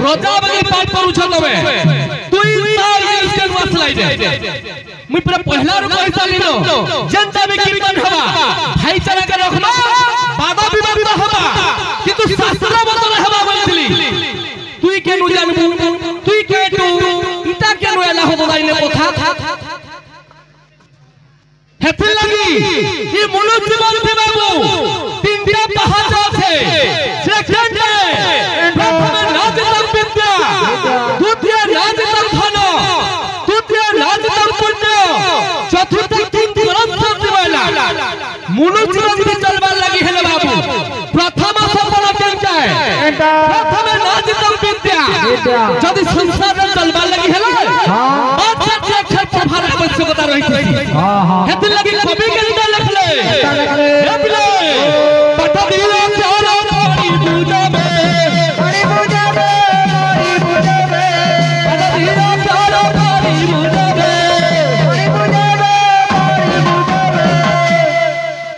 रोजा बनी पाठ करू छ तमे तुई तार इसके मसलाई दे मुई पूरा पहला रो पैसा लिनो जनता में कीर्तन हवा भाईचारा के रखबा बाबा विवाद हवा किंतु शास्त्र बदल हवा बोलली तुई के नु जानबू तुई के तू इटा के नु एला हो दाइने कथा हेतु लगी ये मनुष्य जीवन पे बाबू तीनटा पहाड़ আছে सेकंड प्रथम राजतम विद्या द्वितीय राजतम धन तृतीय राजतम पुण्य चतुर्थ तीन ग्रंथ दिवाला मनुष्य जीवन चलबार लगी हेले बाबू प्रथम सफल केनटा प्रथम राजतम विद्या जदि संसार चलबार लगी हेले बात से अक्षर प्रभाव आवश्यकता रही थी हेतु लगी कवि के लिखा लिखले हे बिले पट दिलो चारो बड़ी बुझावे पट दिलो चारो बड़ी बुझावे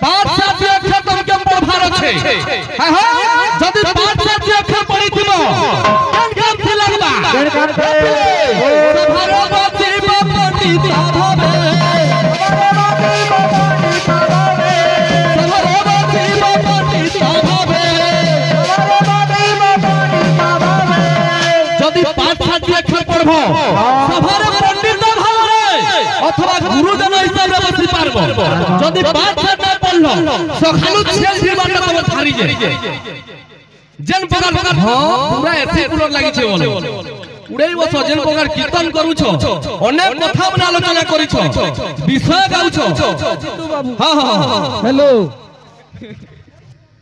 पांच सात अक्षर तुम के प्रभाव আছে हां যদি पांच सात अक्षर पढ़ी दिबो केन काम से लगबा सभारो बची पंडित भावे যদি পাঁচ সাত অক্ষর পড়বো সভার পণ্ডিত ভাবে অথবা গুরুজন হিসাবে বসি পারবো যদি পাঁচ সাত না পড়লো সকালু ছেল জীবনটা তবে ছাড়ি যায় যেন প্রকার পুরা এসে কুলর লাগিছে বলে উড়াই বস যেন প্রকার কীর্তন করুছ অনেক কথা মনে আলোচনা করিছ বিষয় গাউছ হ্যাঁ হ্যাঁ हेलो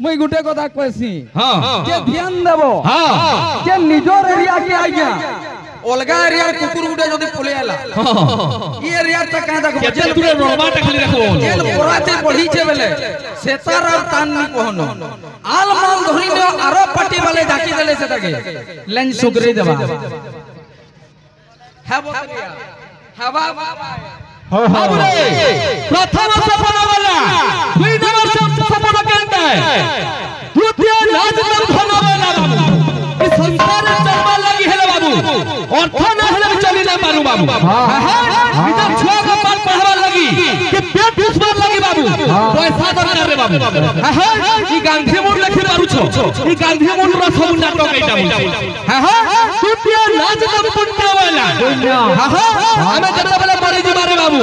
মই গুটে কথা কইছি হ্যাঁ যে ধ্যান দেব হ্যাঁ যে নিজর এরিয়া কে আইয়া অলগা এরিয়ার কুকুর গুটে যদি পলে আলা ই এরিয়ার তা কাঁ দেখো কেতে তুরে রবাটা খালি রাখবো জেল পড়াতে পড়িছে বেলে সেতার আর তান নি কহনো আল মাল ধরি নো আরো পাটি वाले ডাকি দেলে সেটাকে লেন সুগরি দেবা হাবা হাবরে প্রথম সফল বলা দুই নম্বর সফল কেনটা দ্বিতীয় রাজতম ধন বলা বাবু এই সংসারে চলবা লাগি হেলে বাবু অর্থ না হলে চলি না পারু বাবু হ্যাঁ ইটা ছুয়া কা পাঠ পড়াবার লাগি কি পেট পুষবার লাগি বাবু পয়সা দরকার রে বাবু হ্যাঁ ই গান্ধী মূল লেখি পারুছ ই গান্ধী মূল র সব নাটক এইটা বলছি হ্যাঁ তৃতীয় রাজতম পুণ্য বলা হ্যাঁ আমি যেতবেলে মরি যাবারে বাবু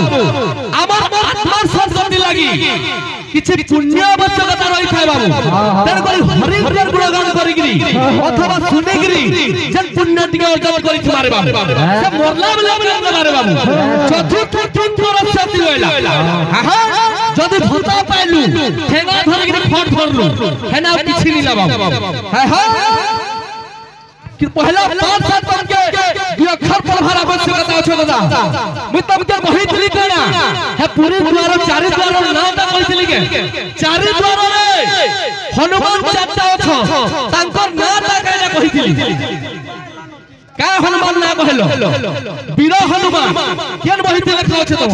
আমার আত্মার সদ্গতি লাগি কিছু পুণ্য আবশ্যকতা রইছে বাবু তেন করি হরির গুণগান করিগরি অথবা শুনিগরি যে পুণ্য টিকে অর্জন করিছি মারে বাবু সে মরলা বলে মারে বাবু চতুর্থ তিন রসতি হইলা হ্যাঁ যদি ভোতা পাইলু ঠেঙা ধরিগরি ফট ধরলু হেনা কিছু নিলা বাবু হ্যাঁ कि पहला पांच सात बन के ये अक्षर पढ़ार आवश्यकता আছে दादा मैं तुमके कहित लिखे ना है पूरे द्वार चारि द्वार नाम ता कहितली के चारि द्वार रे हनुमान चाचा अछ तांकर नाम ता कहले कहितली का हनुमान ना कहलो वीर हनुमान केन बहित लिखा আছে तो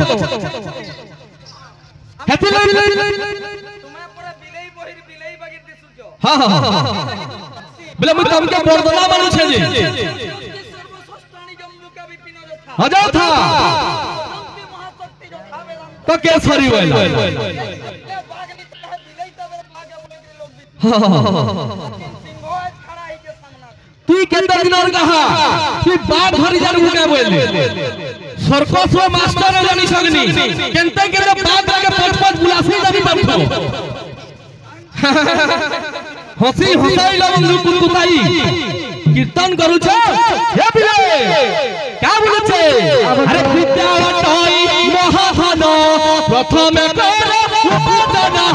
हेतिले तुम्हें पूरा बिलाई बहिर बिलाई बागी दिसुजो हां हां बोले मैं तुमके बरदला मानु छे जी हजार था तो केसरी वाला तू केंद्र दिनर कहा तू बाघ धरी जान मुके बोले सर्कस में मास्टर जानी सगनी केंते केंद्र बाघ के पच बुलासी जानी बाबू हसी हसाई लवंग कुकुताई कीर्तन करू छ हे बिले का बोले छे अरे विद्या वटई महाधन प्रथम कर उपासना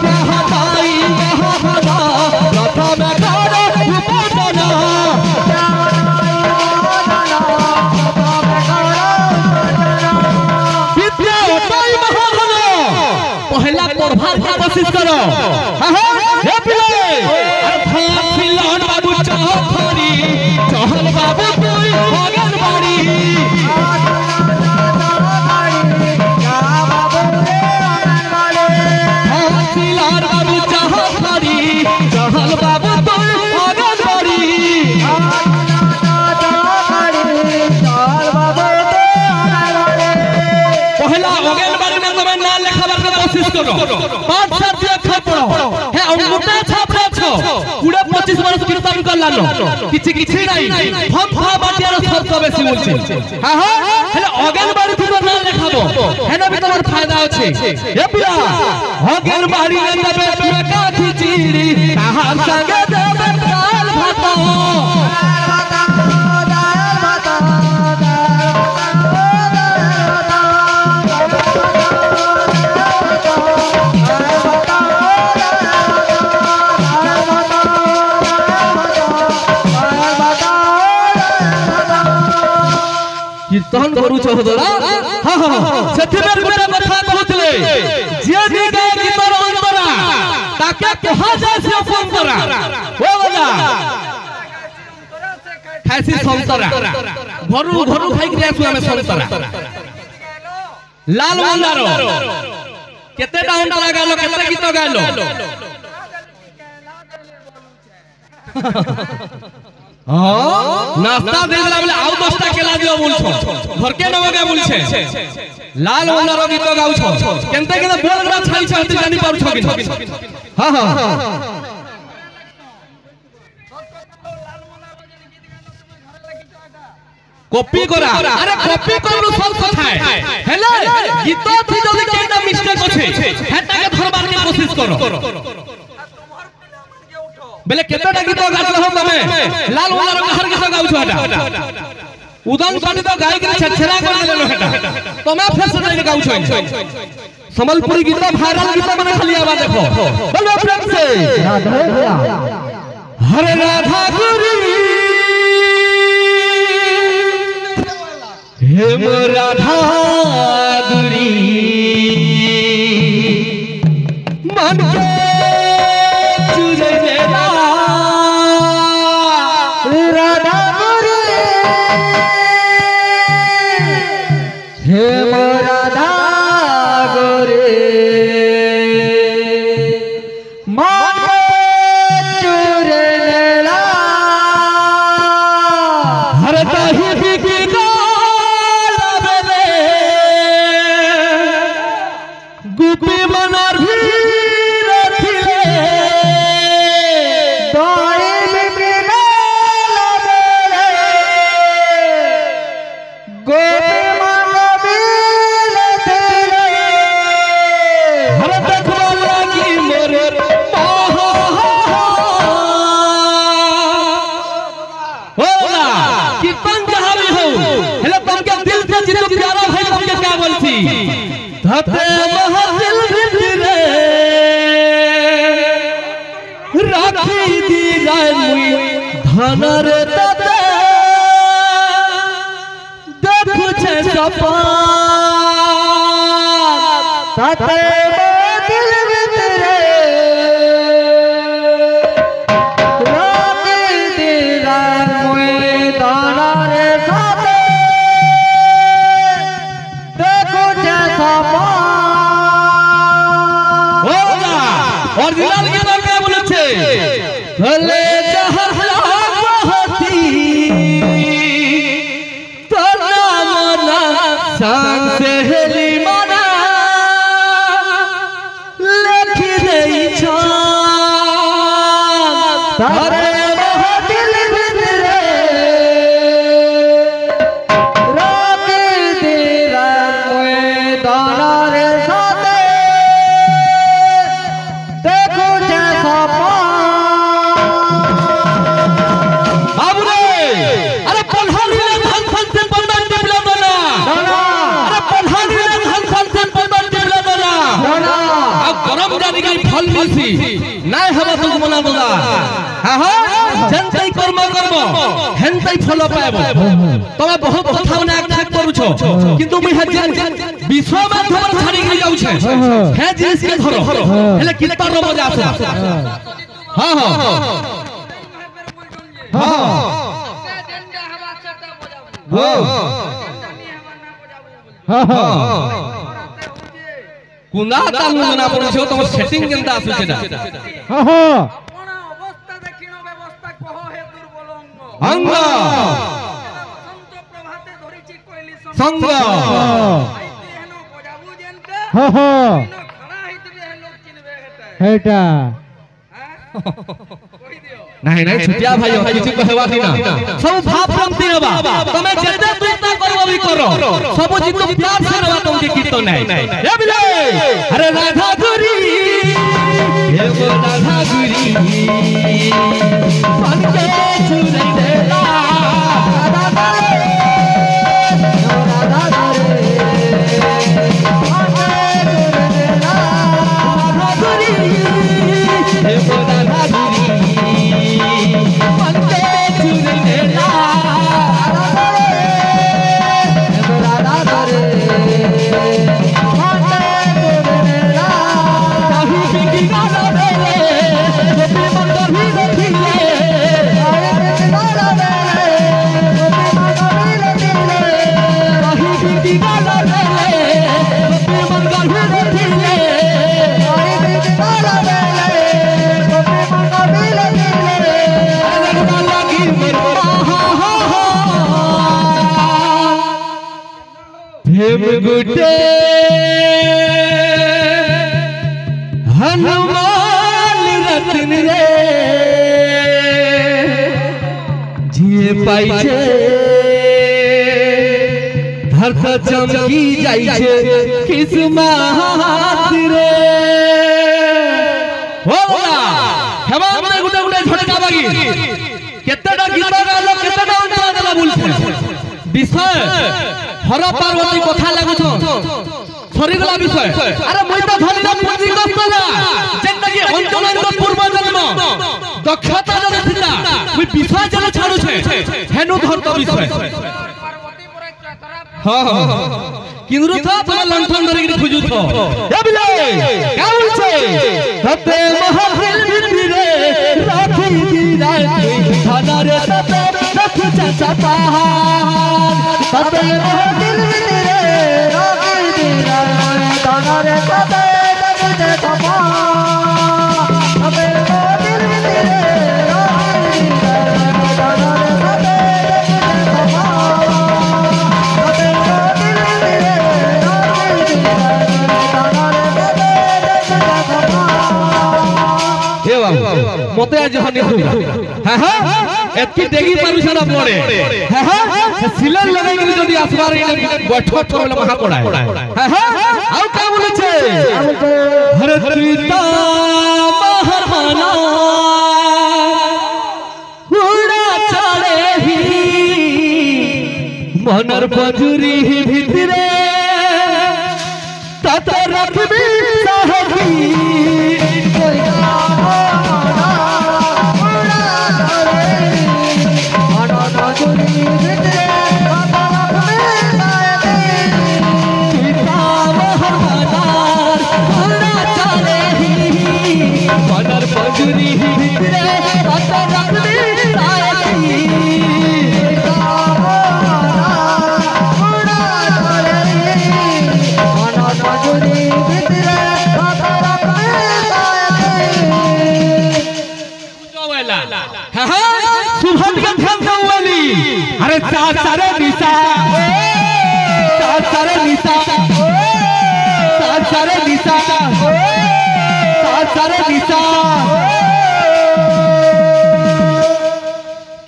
विद्या वटई महाधन प्रथम कर उपासना पहला पढ़ार का कोशिश करो हे पिले अर्थात फिलन बाबू चौधरी चहल बाबू कोई आंगनबाड़ी पांच सात अक्षर पढ़ो हे अंगूठा छाप रखो 20-25 वर्ष कीर्तन करलानो किछि किछि नाही हम खा बाटियार शब्द बेसी बोलछे हां हां हेले अगनबाड़ी थी ना देखाबो हेना भी तोर फायदा अछि हे पिया अगनबाड़ी ले तबे तुमे का खिचड़ी कहां संगे देबे काल भातो कीर्तन करू छ होदरा हां हां सेति में गोटा कथा कहतले जे भी गाय गीतर अंतरा ताके कहा जाय से संतरा हो बजा खासी संतरा घरू घरू खाइ के आसु हमें संतरा लाल मंदारो केते डाउन लगालो केते गीत गालो नाश्ता देला बोले आउ 10टा केला दियो बोलछो घर के नवगे बोलछे लाल मंदार गीत गाउछो केनते केना बोलरा छाई छाती जानि पाउछो कि हां हां कॉपी करा अरे कॉपी करनु सब कथा है हेले गीत थी जदी केटा मिस्टेक अछि हेटा के धरबार के कोशिश करो बेले केतेटा गीत गातल हो तमे लाल वाला हर गीत गाउछो हटा उदन पाटी तो गाय के छछरा कर देलो हटा तमे फेर से गाउछो संबलपुरी गीत वायरल गीत माने खाली आवाज देखो बोलो प्रेम से राधे भैया हरे राधा गुरी हे राधा गुरी मन के धनर तते देखु छे सपान तते दिल भीतरे राती दिला मुई धनर तते देखु छे सपान होगा ओरिजिनल के नाम क्या बोले छे भले सहेली मना लेखि देई छो तारे दिल भीतरे राती दिला मुई धनर साथे देखो जे सपा बाबू रे अरे पल्हाली धन धन से बंदन टिपला बना गरम जानी गई फल मिलसी नाय हवा तुम मना बोला हां हां जनतै कर्म कर्म हेनतै फल पाएबो तमे बहुत कथा ने आख्यान करूछो किंतु मी हे विश्व माध्यम छाड़ी गई जाउ छे हे जिनिस के धरो हेले कीर्तन रो मजा आसे हां हां हां हां हां कुंदा तालु मना पड़छो तुम सेटिंग केनता आसु छेदा हां हां अपन अवस्था देखिनो व्यवस्था कहो हे दुर्बलंग अंग संत प्रभाते धरिछि कोइली संग आइते हेनो बजाबू जेनका हां हां खड़ा हितबे हेटा नहीं नहीं छुटिया भाई किसी कहवा की ना सब भाव प्रेमती हवा तमे जते चिंता करबो भी करो सब जितो प्यार से रहवा तुमके कीर्तन नहीं ए बिले अरे राधा गुरी हे वो राधा गुरी मन के चुरे देला राधा गुटे हनुमान रतन रे जिए पाई छे धरत चमकी जाई छे किस्मत रे होला हेमा में गुटे गुटे झटका बागी केतेटा गीत गालो केतेटा उंटा देला बोलछे विषय हर पार्वती कथा लागुछ सरी गला विषय अरे মই তো ধরিনা পুঁজিগ্রস্ত না যেনকি অঞ্চলের পূর্ব জন্ম দক্ষতা যদি ছিলা মই বিষয় যেন ছাড়ুছে হেনু ধরত বিষয় হ্যাঁ কিনরু তো তুমি লণ্ঠন ধরে খুঁজুছ এ বিলে কা বলছে ততে মহাফিল ভিতরে রাখি দিলাই ধানারে ততে রাখু চাচা পাহাড় ততে মহাফিল ভিতরে রাখি দিলাই ধানারে ততে রাখু চাচা পাহাড় ততে মহাফিল ভিতরে রাখি দিলাই ধানারে ততে রাখু চাচা पाहाड़ मते आज हनी हां हां एतकी देगी पारुछ ना पड़े हां हां सिलर लगाई के जदी आसबार बैठक करले महा पड़ाय हां हां आउ का बोले छे हरे त्रिता महाराना उड़ा चले ही मनर पजुरी भितरे तत रखबी साहबी अरे सारे निशा सारे निशा सारे निशा सारे निशा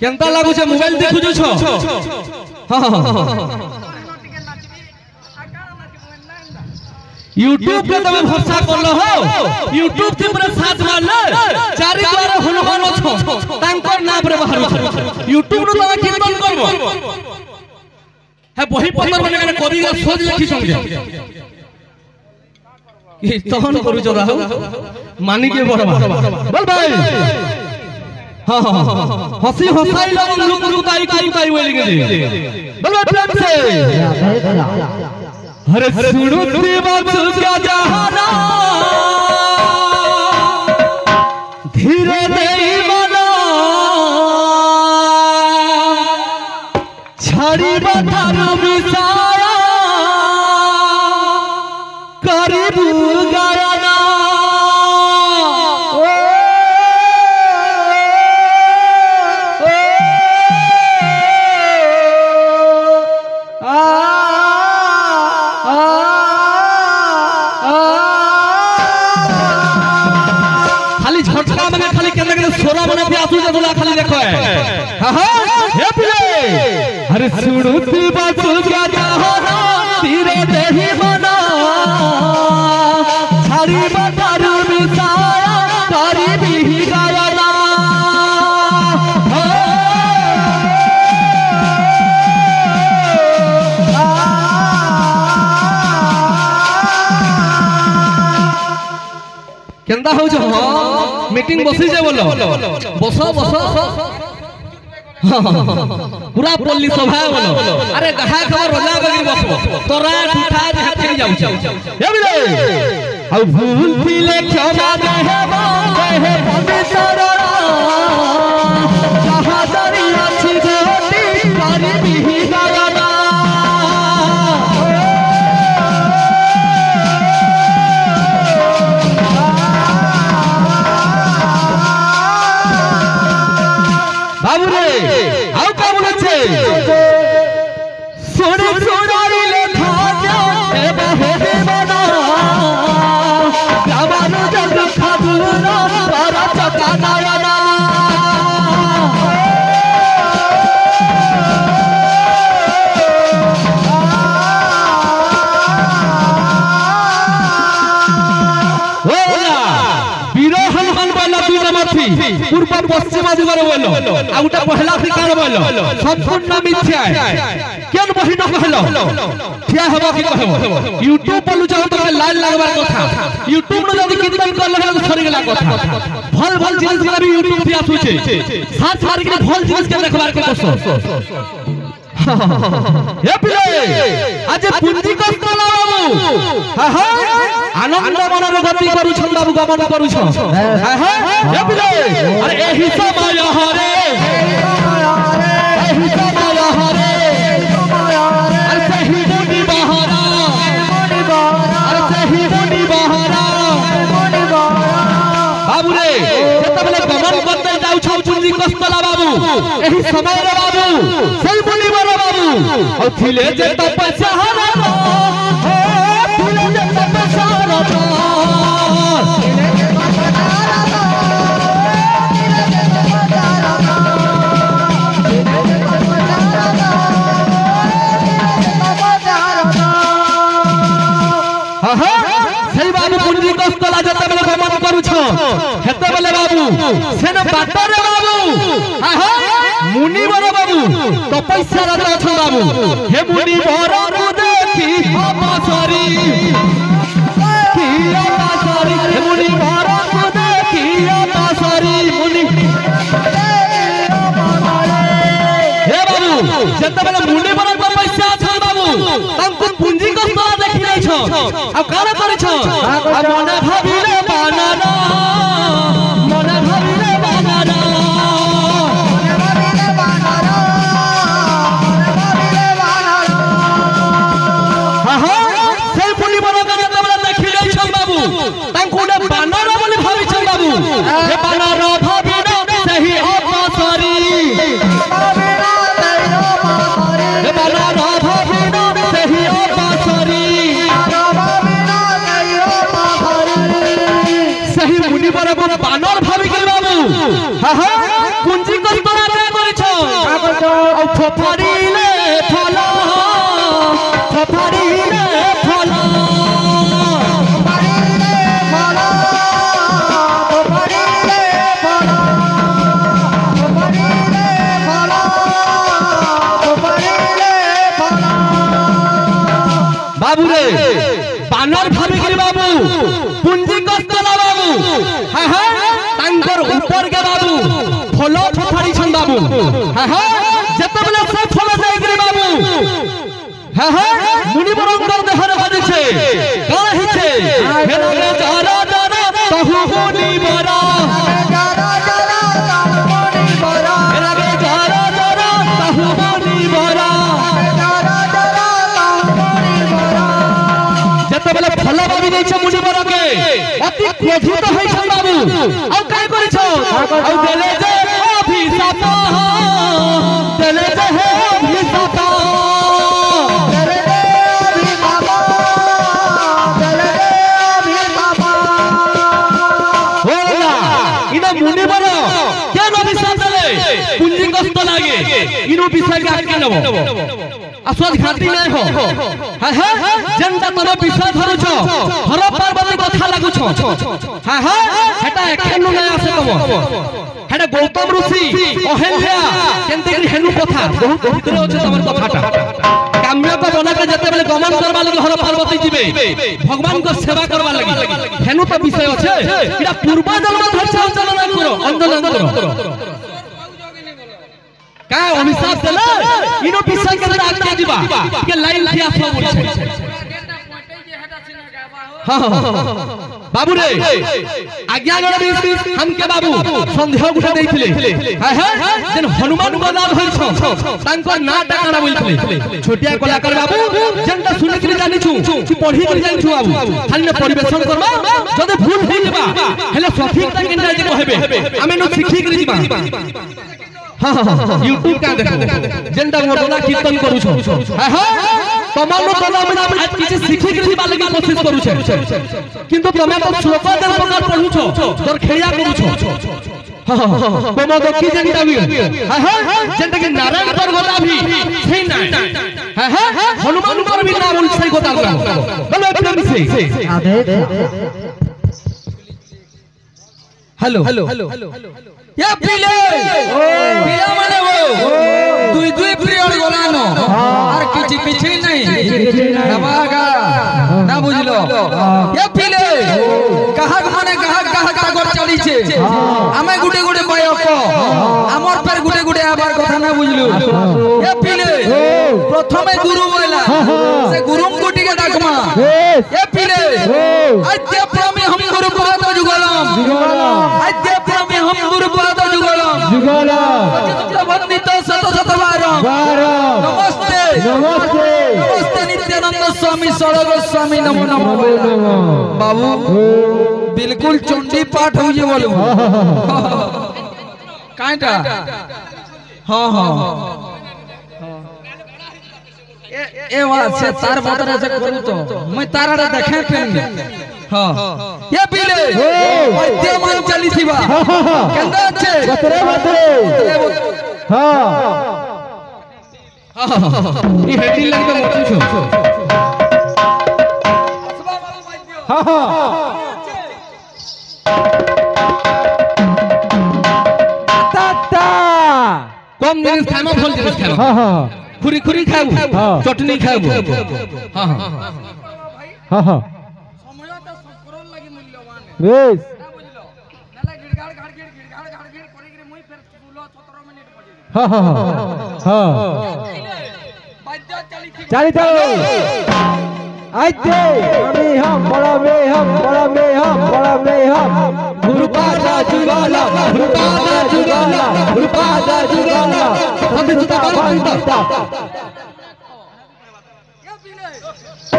केनता लागु छे मोबाइल देखु छो हां YouTube पे तमे भरोसा करलो हो YouTube पे पूरा साथ मारले चारि द्वार हनुमान छो तांकर नाम रे बाहर YouTube नु तमे कीर्तन करबो है बही पत्तर माने कवि का सोच लिखी संगे कीर्तन करू जो राहु मानी के बरबा बोल भाई हां हां हंसी हंसाई लोग रुताई काई बोल गेली बोल प्रेम से हरे सुनो देवस क्या जहाना धीरे नहीं बना छड़ी बथार विसाया करीब गायना मन पे आंसू जदुला खाली देखो हां हां हे पिले अरे सुड़ुती बासु गाता तीरे देही बना छाड़ी बातारू मिसाया तारी भी गायना केंदा हो जो मीटिंग बसी जे बोलो बसो बसो पूरा पल्ली सभा बोलो अरे गहा खबर रोजा बगी बसो तोरा उठा जे हथि जाउ हे बिले आ भूल थिले क्षमा देहबा हे पवित्र जहादारी अछि गोटी करी बिही गाना बाबू रे आउ का बोले छे सोरे सोरारी ले खाजा ए बहे बना गावानो जग खाबुना तारा चका नायना पूर्व पश्चिम दिगरे बोलो आ उटा पहला शिकार बोलो संपूर्ण मिथ्या केन बहिन कहलो क्या हवा की कहबो यूट्यूब पर जाओ तो लाइन लगबार कथा यूट्यूब न जदी कीर्तन कर लगे तो सरी गेला कथा भल भल जिनिस के भी यूट्यूब पे आसु छे साथ साथ के भल जिनिस के देखबार के कोसो हे पिले आज पुंजी कस्तला बाबू हा हा आनंद मनर गति करू छ बाबू गमन करू छ हा हा हे पिले अरे एही समय हरे एही समय हरे अरे सही मुनि बहारा अरे सही मुनि बहारा बाबू रे जेतबेले गमन करते जाउ छ पुंजी कस्तला बाबू एही समय रे बाबू सही मुनि बहारा और थिले जे तपस्या हरा थिले जे तपस्या हरा सही बाबू पुंजी कस्तला जते बेले गमन करू छ हेते बेले बाबू सेन बाटरे बाबू मुनि बर बाबू तपस्या रत छ बाबू हे मुनि बर को देखी अपसरी की अपसरी हे मुनि बर को देखी अपसरी मुनि हे बाबू जते बेले मुनि बर तपस्या छ बाबू हमको पुंजी कस्तला देखि नै छ अब काना करै छ अब मन भाबिले बानाना मन भाबिले बानाना बानर भाबी के बाबू हा हा पुंजी कस्तला के करिछ औ फफारीले फला फफारीले फला फफारीले फला फफारीले फला फफारीले फला फफारीले फला बाबू रे बानर भाबी के बाबू पुंजी कस्तला बाबू हा हा तांकर ऊपर के बाबू फलो फफाड़ी छन बाबू हा हा जतबले सब फलो जाय के बाबू हा हा मुनि बरंगर देहर हदि छे काहे हि छे हेरे जरा जरा तहु मुनि बरा जरा जरा तहु मुनि बरा हेरे जरा जरा तहु मुनि बरा जरा जरा तहु मुनि बरा जतबले फलो बाबी नै छे मुनि बरा के अति क्रोधित होई छन बाबू औ काय करै छ औ देले जे अभिशाप देले जे अभिशाप देले जे अभिशाप देले जे अभिशाप होला इना मुनि बरो के काट के नबो असोज घाटी नै हो हां जेंटा तोर विषय धरुछ हर पार्वती कथा लागुछ हां हेटा एखेनु नै आसे तबो हेटा गौतम ऋषि अहल्या केनते कि हेनु कथा बहुत भितरे अछि तमर कथाटा काम्य को बना के जते बेले गमन करबा लागि हर पार्वती जिबे भगवान को सेवा करबा लागि हेनु तो विषय अछि इडा पूर्व जन्म धर्म अंजलन करो का अभिशाप देले इनो विषय के आगे दिबा के लाइन लिया सब बोल हां बाबू रे आज्ञा गण हम के बाबू संध्या गुटे दैथिले हां जन हनुमान गदा धरछ तांको नाटा काना बोलथिले छोटिया कलाकार बाबू जनता सुनि के जानि छु पढि के जानि छु बाबू खाली परिवेशन करबा जदे भूल हो जेबा हेले सठिक ता केना जे कहबे आमे न शिखि के जीबा हां YouTube का देखो जेंटा मोरला कीर्तन करू छो हां तमानो कला में आज किछि शिखि के जीबा लागि कोशिश करू छे किंतु तमे तो श्लोक देन प्रकार पढू छो तोर खेलिया करू छो हां तमे देखि जेंटा भी हां जेंटा कि नारायण पर गोता भी छै ना हां हनुमान पर भी ना बोल छै गोता बोले प्रेम से हेलो या पीले पीला माने वो दुई दुई पीरियड गोलानो और किछि नहीं नवागा ना बुझलो या पीले कहा माने कहा कागज चली छे हमें गुटे गुटे बायक हमर पर गुटे आबार कथा ना बुझलु या पीले प्रथमे गुरु बोला से गुरुम गुटी के डाकमा या पीले आद्य प्रमे हम गुरु पद जुगलम आद्य प्रमे हम गुरु पद जुगलम वंदित शत शत बारम नमस्ते नित्यानंद स्वामी सड़ग स्वामी नमो नमो बाबू बिल्कुल चंडी पाठ हो जे बोलो काईटा हां ए बात से तार बदरे से करू तो मैं तारा देखे फेन हां ये पीले मध्यमान चली थीबा केंदा छे बतरे हां ई हेडिंग लाग में मोटू छो हां ताता कम जिनिस खाना फल जिनिस खाना हां खुरी खुरी खाबू चटनी खाबू हां समय त संकरन लागि मूल्यवान बेस ना बुझलो नाला गिड़गाड़ घाड़ गिड़ करी के मुई फेर 16 17 मिनट बजे हां बाद्य चली तो आइते हम बड़ा में हम गुरुपादा जुगाला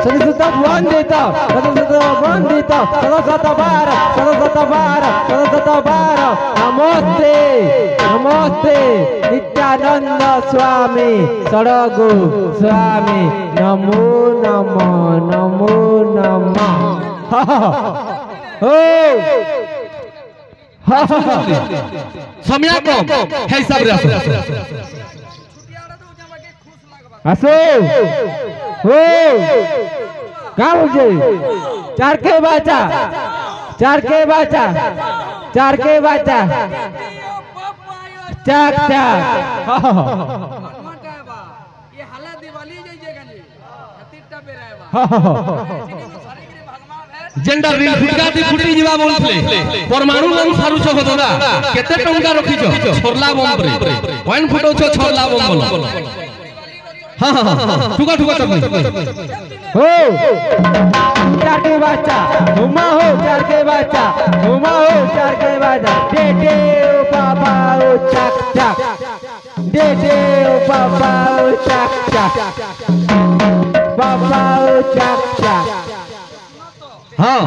सदसता वंदिता सदसता बार नमस्ते नित्यानंद स्वामी सड़गु स्वामी नमो नमः समय कम है हिसाब रे आसो हो का बोलजे चार के बाचा चक ये हाला दिवाली जइजे गनी हतिटा बेरायबा जेंडा रील फुटकाती फुटी जीवा बोलथले परमाणु बम सारू छ होतदा केते टंका रखिछ छोरला बम रे पॉइंट फुटो छ छोरला बम बोल हां ठुका हो चार के बाचा घुमा हो चार के बाचा दे ओ बाबा ओ चक दे ओ बाबा ओ चक बाबा ओ चक हां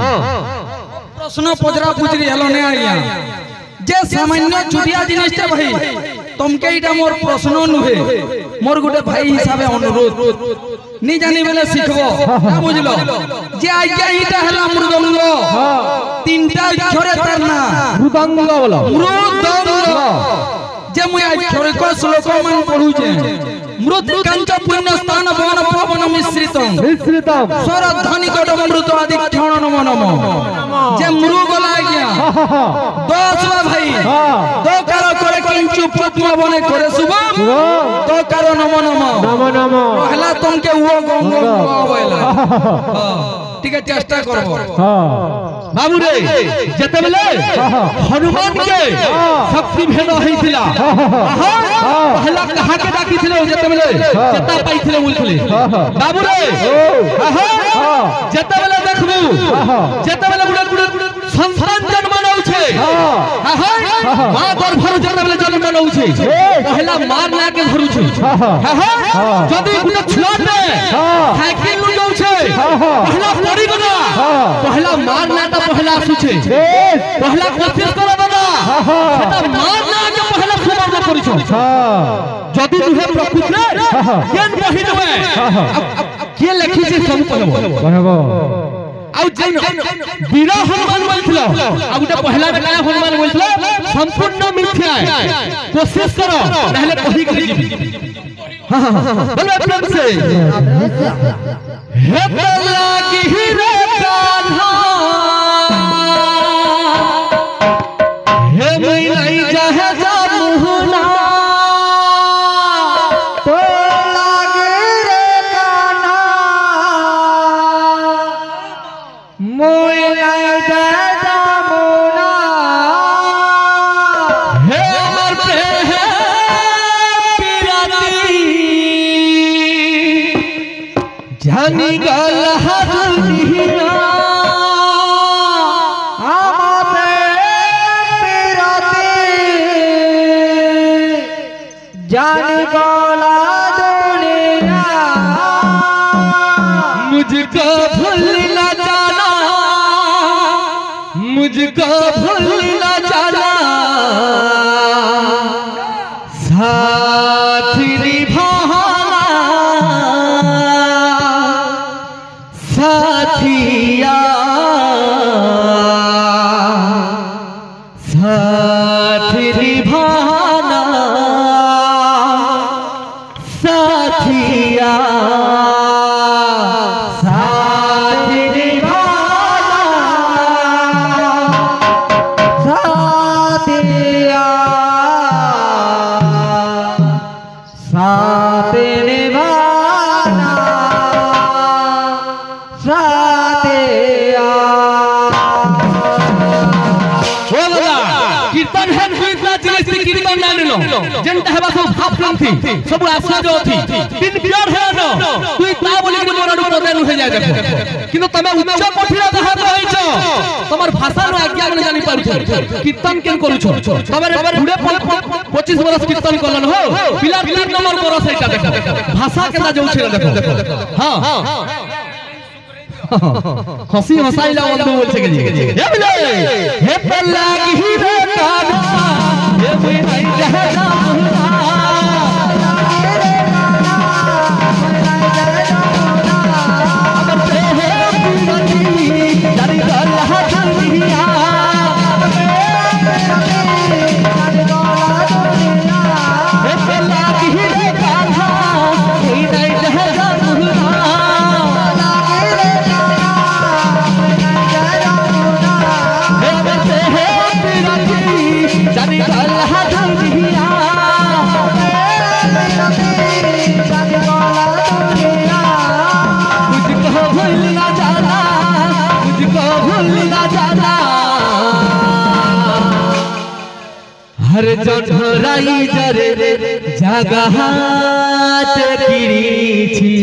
प्रश्न पजरा पुजरी हेलो ने आइया जे सामान्य छुटिया जिनिसटा भाई तुमके इटा मोर प्रश्न नुहे मोर गुटे भाई हिसाबे अनुरोध नी जानी बेले सिखबो ना बुझलो जे आज्ञा इटा हला मृदंग तीनटा अक्षरे तरना मृदंग बोलो मृदंग जे मुई अक्षरे को श्लोक मन पढु छे मृत्तिकांच पुण्य स्थान वन पवन मिश्रितम स्वरध्वनि कटम मृत आदि क्षण नम नम जे मृग लाग्या 10 भाई दो कार करे किंचु पद्म बने करे शुभम दो कार नम नम पहला तुमके वो गंग होइला ठीक है चेष्टा करबो बाबू रे जते बेले हनुमान के शक्ति भेद होइतिला पहला कहा के डाकिथिले जते बेले जता पाइथिले बोलथिले बाबू रे जते बेले देखबू जते बेले गुडे संतान जन्म नउछे मां गर्भर जते बेले जन्म नउछे पहला मार ना के धरुछे जदी गुडे छुआटे साइकिल नु जाउछे पहला पड़ी गला पहला मार ना तो पहला आसुछे पहला कोशिश करो दादा सेटा मार ना के पहला सुमरण करिछो जदी तुहे प्रकृति केन बहिन है के लिखि छै सब कहबो आउ जेन वीर हनुमान बोलथिलो आ गुटे पहला बेटा हनुमान बोलथिलो संपूर्ण मिथ्या कोशिश करो पहले कहि के जीवी बोलो प्रेम से हे तला की रे कान्हा हे मैलाई जहे जामुना तो लागे रे कान्हा मैलाई जहे जामुना हे अमर प्रेम पिराती जानी गल हदुनिया आमाते पिराती जानी गोला दुनिया मुझको भूल न जाना मुझको भूल न जाना साथ निभाना साथिया साथ निभाना साथिया साथ निभाना साथिया साथ निभाना साथिया कीर्तन है कीर्तन जिले कीर्तन ना लो जनता है सब भाप थी सब आशा जो थी दिन प्योर है न तू ता बोली कि मोर नु पदे नु हो जाय देखो किंतु तमे उच्च कोठिरा कहा रहइछ तमर भाषा नु आज्ञा न जानि पारु कीर्तन केन करू छ तमरे बुढ़े 25 वर्ष कीर्तन करलन हो पिला 3 नंबर बरस एटा देखो भाषा केना जाउ छ देखो हां हंसी हंसाइला बंधु बोल छके हे बोले हे पल्ला की रे काना हे कोई नहीं जहे जामुना रे काना नहीं जहे जामुना अगर से हे पीरती जरी गल हथलिया हे पल्ला की रे काना कोई नहीं जहे जामुना जानी गल हथलिया मुझको भूल ना जाना मुझको भूल ना जाना हर जठराई जरे जगह किरीची